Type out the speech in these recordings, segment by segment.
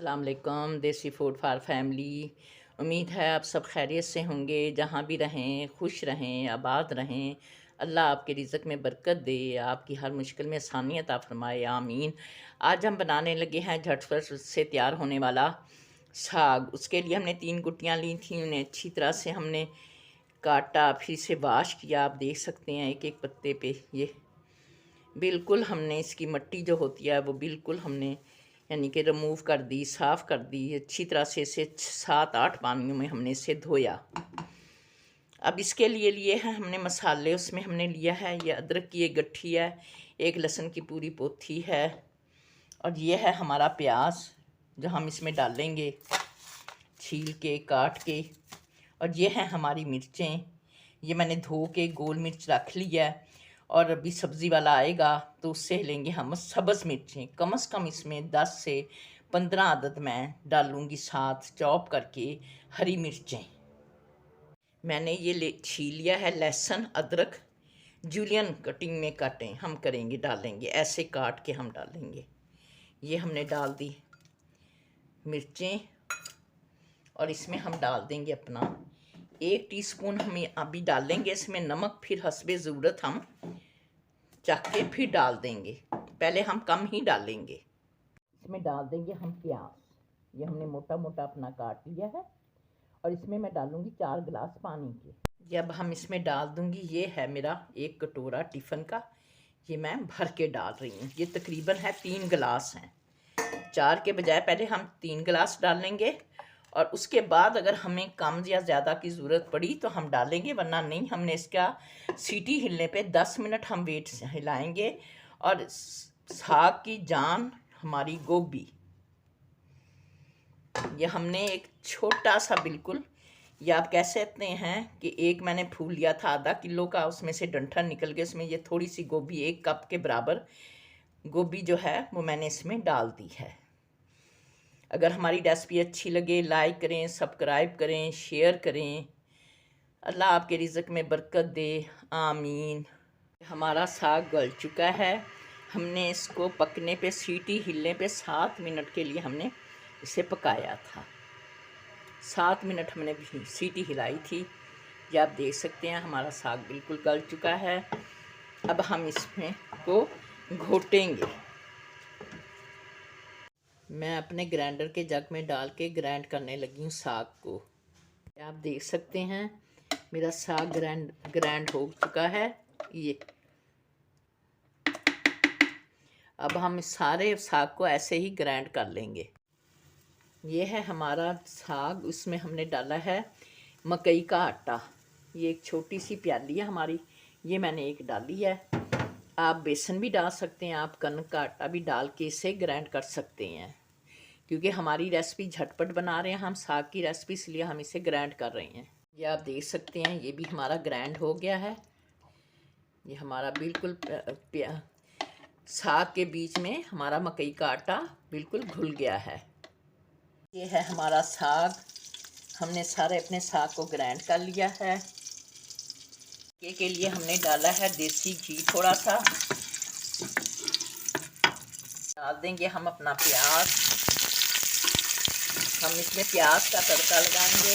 अस्सलाम वालेकुम। देसी फूड फॉर फैमिली। उम्मीद है आप सब खैरियत से होंगे। जहाँ भी रहें खुश रहें, आबाद रहें। अल्लाह आपके रिज़्क़ में बरकत दे, आपकी हर मुश्किल में आसानी अता फ़रमाए, आमीन। आज हम बनाने लगे हैं झटपट से तैयार होने वाला साग। उसके लिए हमने 3 गुटियाँ ली थी, उन्हें अच्छी तरह से हमने काटा, फिर से वाश किया। आप देख सकते हैं एक एक पत्ते पे ये बिल्कुल हमने इसकी मट्टी जो होती है वो बिल्कुल हमने यानी कि रिमूव कर दी, साफ़ कर दी अच्छी तरह से। इसे 7-8 पानियों में हमने इसे धोया। अब इसके लिए हैं हमने मसाले। उसमें हमने लिया है ये अदरक की एक गट्ठी है, एक लहसुन की पूरी पोथी है, और ये है हमारा प्याज जो हम इसमें डालेंगे छील के काट के। और ये हैं हमारी मिर्चें, ये मैंने धो के गोल मिर्च रख लिया है। और अभी सब्ज़ी वाला आएगा तो उससे लेंगे हम सब्ज़ मिर्चें। कम से कम इसमें 10 से 15 अदद मैं डालूँगी, साथ चॉप करके हरी मिर्चें। मैंने ये ले छील लिया है। लहसुन अदरक जूलियन कटिंग में काटें हम करेंगे, डालेंगे ऐसे काट के हम डालेंगे। ये हमने डाल दी मिर्चें, और इसमें हम डाल देंगे अपना 1 टीस्पून हम अभी डालेंगे इसमें नमक, फिर हस्बे ज़रूरत हम चख के फिर डाल देंगे। पहले हम कम ही डालेंगे। इसमें डाल देंगे हम प्याज, ये हमने मोटा मोटा अपना काट लिया है, और इसमें मैं डालूंगी 4 गिलास पानी के। ये अब हम इसमें डाल दूंगी, ये है मेरा 1 कटोरा टिफ़िन का, ये मैं भर के डाल रही हूँ। ये तकरीबन है 3 गिलास हैं, 4 के बजाय पहले हम 3 गिलास डालेंगे, और उसके बाद अगर हमें कम या ज़्यादा की ज़रूरत पड़ी तो हम डालेंगे, वरना नहीं। हमने इसका सीटी हिलने पे 10 मिनट हम वेट से हिलाएंगे। और साग की जान हमारी गोभी, ये हमने एक छोटा सा बिल्कुल, या आप कह सकते हैं कि एक मैंने फूल लिया था आधा किलो का, उसमें से डंठल निकल गया, उसमें ये थोड़ी सी गोभी 1 कप के बराबर गोभी जो है वो मैंने इसमें डाल दी है। अगर हमारी रेसिपी अच्छी लगे लाइक करें, सब्सक्राइब करें, शेयर करें। अल्लाह आपके रिज़्क़ में बरकत दे, आमीन। हमारा साग गल चुका है। हमने इसको पकने पे, सीटी हिलने पे 7 मिनट के लिए हमने इसे पकाया था। 7 मिनट हमने सीटी हिलाई थी। ये आप देख सकते हैं हमारा साग बिल्कुल गल चुका है। अब हम इसमें को घोटेंगे। मैं अपने ग्राइंडर के जग में डाल के ग्राइंड करने लगी हूँ साग को। आप देख सकते हैं मेरा साग ग्राइंड हो चुका है। ये अब हम इस सारे साग को ऐसे ही ग्राइंड कर लेंगे। ये है हमारा साग, उसमें हमने डाला है मकई का आटा। ये एक छोटी सी प्याली है हमारी, ये मैंने एक डाली है। आप बेसन भी डाल सकते हैं, आप कनक का आटा भी डाल के इसे ग्राइंड कर सकते हैं। क्योंकि हमारी रेसिपी झटपट बना रहे हैं हम साग की रेसिपी, इसलिए हम इसे ग्राइंड कर रहे हैं। ये आप देख सकते हैं ये भी हमारा ग्राइंड हो गया है। ये हमारा बिल्कुल साग के बीच में हमारा मकई का आटा बिल्कुल घुल गया है। ये है हमारा साग, हमने सारे अपने साग को ग्राइंड कर लिया है। ये के लिए हमने डाला है देसी घी थोड़ा सा, डाल देंगे हम अपना प्याज। हम इसमें प्याज का तड़का लगाएंगे।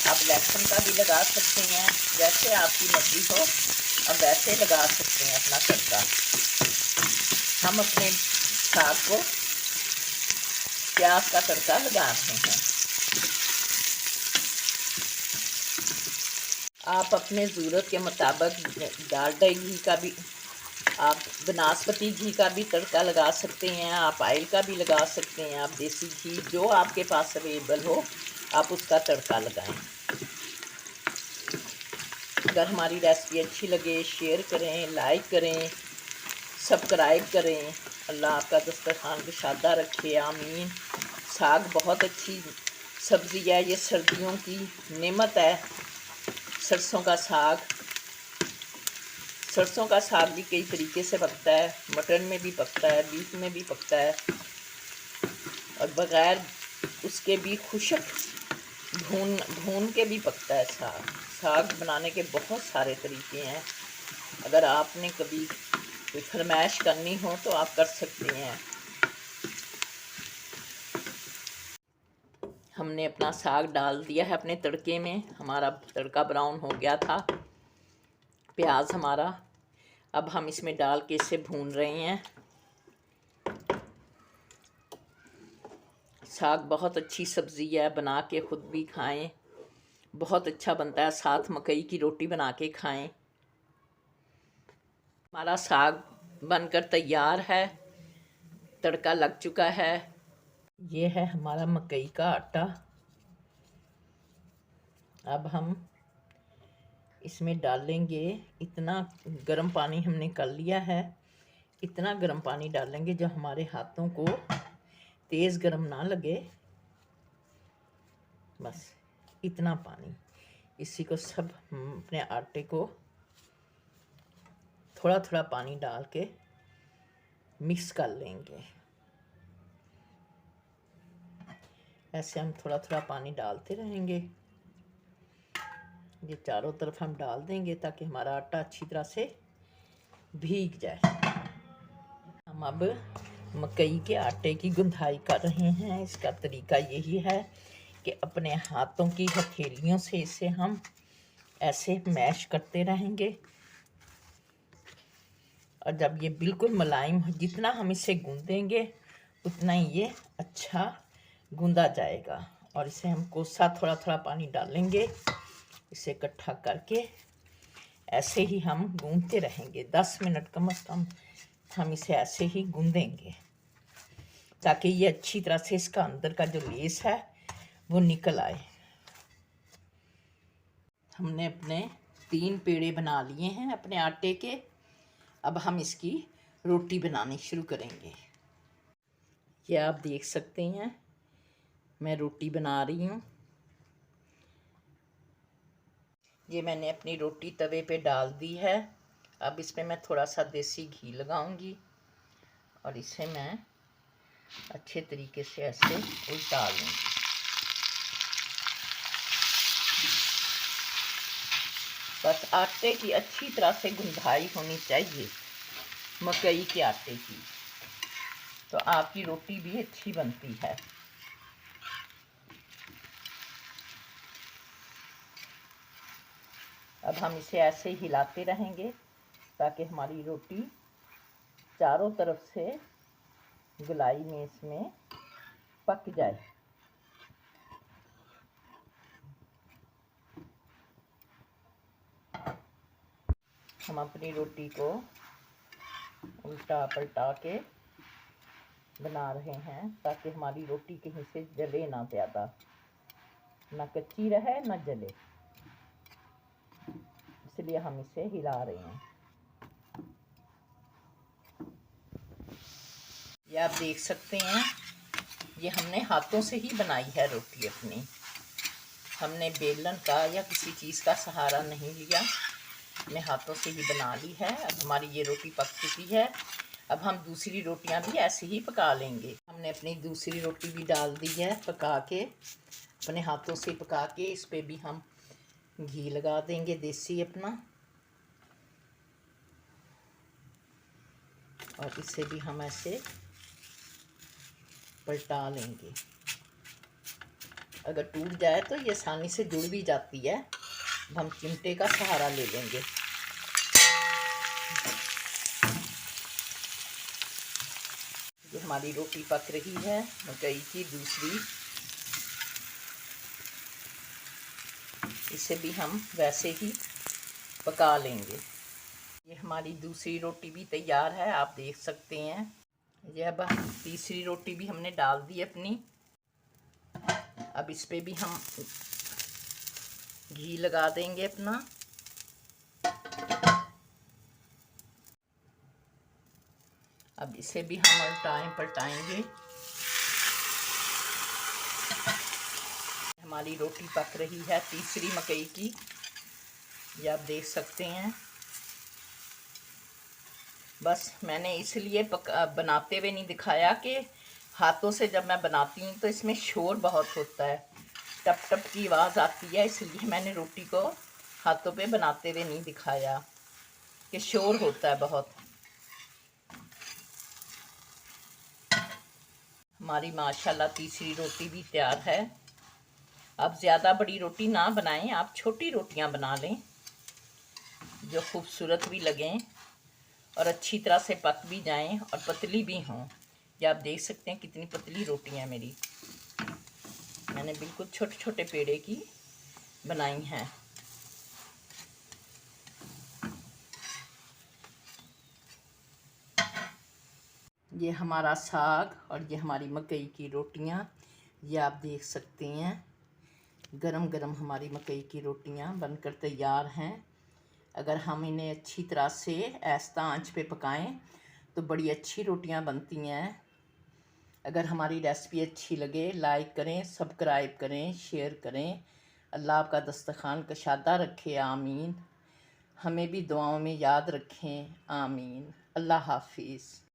आप लहसुन का भी लगा सकते हैं, जैसे आपकी मर्जी हो अब वैसे लगा सकते हैं अपना तड़का। हम अपने साग को प्याज का तड़का लगा रहे हैं। आप अपने ज़रूरत के मुताबिक डालडा घी का भी, आप बनास्पति घी का भी तड़का लगा सकते हैं, आप ऑयल का भी लगा सकते हैं। आप देसी घी जो आपके पास अवेलेबल हो आप उसका तड़का लगाएं। अगर हमारी रेसिपी अच्छी लगे शेयर करें, लाइक करें, सब्सक्राइब करें। अल्लाह आपका दस्तरखान कुशादा रखे, आमीन। साग बहुत अच्छी सब्ज़ी है, ये सर्दियों की नेमत है। सरसों का साग, सरसों का साग भी कई तरीके से पकता है, मटन में भी पकता है, बीफ में भी पकता है, और बग़ैर उसके भी खुशक भून के भी पकता है साग। साग बनाने के बहुत सारे तरीके हैं। अगर आपने कभी कोई फरमाइश करनी हो तो आप कर सकते हैं। हमने अपना साग डाल दिया है अपने तड़के में। हमारा तड़का ब्राउन हो गया था, प्याज हमारा। अब हम इसमें डाल के इसे भून रहे हैं। साग बहुत अच्छी सब्ज़ी है, बना के ख़ुद भी खाएं, बहुत अच्छा बनता है। साथ मकई की रोटी बना के खाएं। हमारा साग बनकर तैयार है, तड़का लग चुका है। ये है हमारा मकई का आटा। अब हम इसमें डालेंगे, इतना गर्म पानी हमने कर लिया है, इतना गर्म पानी डालेंगे जो हमारे हाथों को तेज़ गर्म ना लगे, बस इतना पानी। इसी को सब हम अपने आटे को थोड़ा थोड़ा पानी डाल के मिक्स कर लेंगे। ऐसे हम थोड़ा थोड़ा पानी डालते रहेंगे। ये चारों तरफ हम डाल देंगे ताकि हमारा आटा अच्छी तरह से भीग जाए। हम अब मकई के आटे की गुंदाई कर रहे हैं। इसका तरीका यही है कि अपने हाथों की हथेलियों से इसे हम ऐसे मैश करते रहेंगे, और जब ये बिल्कुल मुलायम, जितना हम इसे गूंदेंगे उतना ही ये अच्छा गूंदा जाएगा। और इसे हम कोसा थोड़ा थोड़ा पानी डालेंगे, इसे इकट्ठा करके ऐसे ही हम गूंदते रहेंगे। 10 मिनट कम से कम हम इसे ऐसे ही गूंदेंगे ताकि ये अच्छी तरह से इसका अंदर का जो लेस है वो निकल आए। हमने अपने 3 पेड़े बना लिए हैं अपने आटे के। अब हम इसकी रोटी बनानी शुरू करेंगे। ये आप देख सकते हैं, मैं रोटी बना रही हूँ। ये मैंने अपनी रोटी तवे पे डाल दी है। अब इसमें मैं थोड़ा सा देसी घी लगाऊंगी और इसे मैं अच्छे तरीके से ऐसे उल्टा लूँगी। बस आटे की अच्छी तरह से गुंदाई होनी चाहिए, मकई के आटे की, तो आपकी रोटी भी अच्छी बनती है। अब हम इसे ऐसे हिलाते रहेंगे ताकि हमारी रोटी चारों तरफ से गोलाई में इसमें पक जाए। हम अपनी रोटी को उल्टा पलटा के बना रहे हैं ताकि हमारी रोटी कहीं से जले ना, ज़्यादा ना कच्ची रहे ना जले, इसलिए हम इसे हिला रहे हैं। ये आप देख सकते हैं, ये हमने हाथों से ही बनाई है रोटी अपनी। हमने बेलन का या किसी चीज़ का सहारा नहीं लिया, हमने हाथों से ही बना ली है। अब हमारी ये रोटी पक चुकी है। अब हम दूसरी रोटियां भी ऐसे ही पका लेंगे। हमने अपनी दूसरी रोटी भी डाल दी है पका के, अपने हाथों से पका के। इस पे भी हम घी लगा देंगे देसी अपना, और इसे भी हम ऐसे पलटा लेंगे। अगर टूट जाए तो ये आसानी से जुड़ भी जाती है। हम चिमटे का सहारा ले लेंगे। ये हमारी रोटी पक रही है मकई की दूसरी, इसे भी हम वैसे ही पका लेंगे। ये हमारी दूसरी रोटी भी तैयार है, आप देख सकते हैं। ये अब तीसरी रोटी भी हमने डाल दी अपनी। अब इस पे भी हम घी लगा देंगे अपना। अब इसे भी हम पलटाएंगे। हमारी रोटी पक रही है तीसरी मकई की, ये आप देख सकते हैं। बस मैंने इसलिए बनाते हुए नहीं दिखाया कि हाथों से जब मैं बनाती हूँ तो इसमें शोर बहुत होता है, टप टप की आवाज़ आती है, इसलिए मैंने रोटी को हाथों पे बनाते हुए नहीं दिखाया कि शोर होता है बहुत। हमारी माशाल्लाह तीसरी रोटी भी तैयार है। आप ज़्यादा बड़ी रोटी ना बनाएं, आप छोटी रोटियां बना लें जो खूबसूरत भी लगें और अच्छी तरह से पक भी जाएं और पतली भी हों। ये आप देख सकते हैं कितनी पतली रोटियां मेरी, मैंने बिल्कुल छोटे छोटे पेड़े की बनाई हैं। ये हमारा साग और ये हमारी मकई की रोटियां, ये आप देख सकते हैं गरम गरम हमारी मकई की रोटियां बनकर तैयार हैं। अगर हम इन्हें अच्छी तरह से ऐसा आंच पे पकाएं तो बड़ी अच्छी रोटियां बनती हैं। अगर हमारी रेसिपी अच्छी लगे लाइक करें, सब्सक्राइब करें, शेयर करें। अल्लाह आपका दस्तरखान कशादा रखे, आमीन। हमें भी दुआओं में याद रखें, आमीन। अल्लाह हाफिज़।